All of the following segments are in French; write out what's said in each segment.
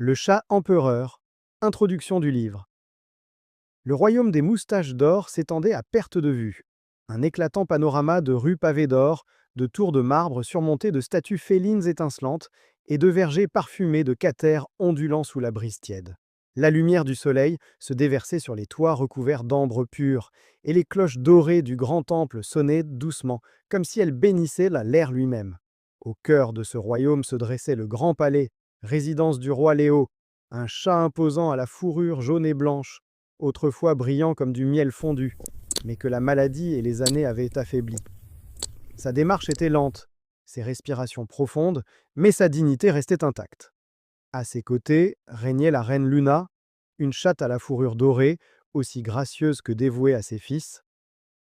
Le chat empereur. Introduction du livre. Le royaume des moustaches d'or s'étendait à perte de vue. Un éclatant panorama de rues pavées d'or, de tours de marbre surmontées de statues félines étincelantes et de vergers parfumés de caters ondulant sous la brise tiède. La lumière du soleil se déversait sur les toits recouverts d'ambre pur, et les cloches dorées du grand temple sonnaient doucement, comme si elles bénissaient l'air lui-même. Au cœur de ce royaume se dressait le grand palais, résidence du roi Léo, un chat imposant à la fourrure jaune et blanche, autrefois brillant comme du miel fondu, mais que la maladie et les années avaient affaibli. Sa démarche était lente, ses respirations profondes, mais sa dignité restait intacte. À ses côtés régnait la reine Luna, une chatte à la fourrure dorée, aussi gracieuse que dévouée à ses fils.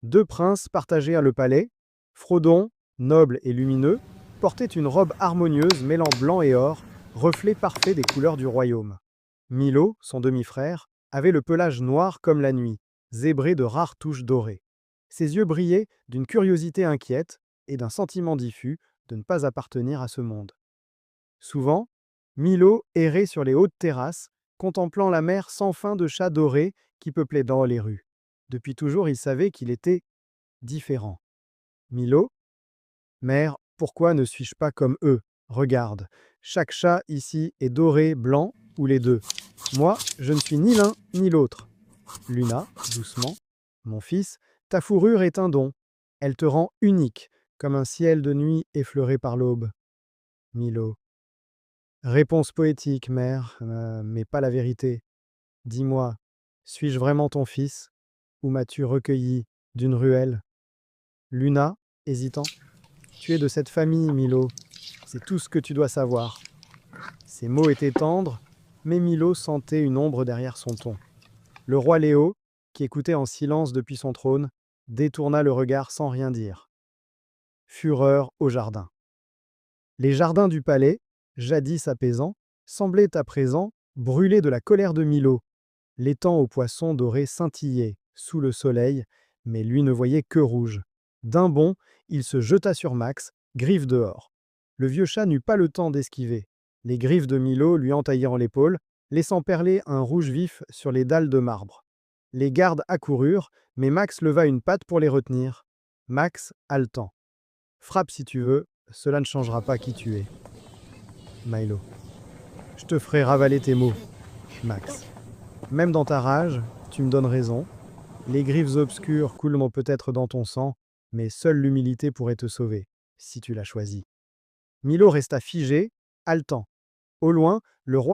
Deux princes partageaient le palais. Frodon, noble et lumineux, portait une robe harmonieuse mêlant blanc et or, reflet parfait des couleurs du royaume. Milo, son demi-frère, avait le pelage noir comme la nuit, zébré de rares touches dorées. Ses yeux brillaient d'une curiosité inquiète et d'un sentiment diffus de ne pas appartenir à ce monde. Souvent, Milo errait sur les hautes terrasses, contemplant la mer sans fin de chats dorés qui peuplaient dans les rues. Depuis toujours, il savait qu'il était différent. Milo, mère, pourquoi ne suis-je pas comme eux? Regarde, chaque chat ici est doré, blanc ou les deux. Moi, je ne suis ni l'un ni l'autre. Luna, doucement, mon fils, ta fourrure est un don. Elle te rend unique, comme un ciel de nuit effleuré par l'aube. Milo. Réponse poétique, mère, mais pas la vérité. Dis-moi, suis-je vraiment ton fils, ou m'as-tu recueilli d'une ruelle? Luna, hésitant. Tu es de cette famille, Milo. C'est tout ce que tu dois savoir. Ses mots étaient tendres, mais Milo sentait une ombre derrière son ton. Le roi Léo, qui écoutait en silence depuis son trône, détourna le regard sans rien dire. Fureur au jardin. Les jardins du palais, jadis apaisants, semblaient à présent brûler de la colère de Milo. L'étang aux poissons dorés scintillait sous le soleil, mais lui ne voyait que rouge. D'un bond, il se jeta sur Max, griffes dehors. Le vieux chat n'eut pas le temps d'esquiver. Les griffes de Milo lui entaillèrent l'épaule, laissant perler un rouge vif sur les dalles de marbre. Les gardes accoururent, mais Max leva une patte pour les retenir. Max, haletant. Frappe si tu veux, cela ne changera pas qui tu es. Milo. Je te ferai ravaler tes mots. Max. Même dans ta rage, tu me donnes raison. Les griffes obscures couleront peut-être dans ton sang, mais seule l'humilité pourrait te sauver, si tu l'as choisi. Milo resta figé, haletant. Au loin, le roi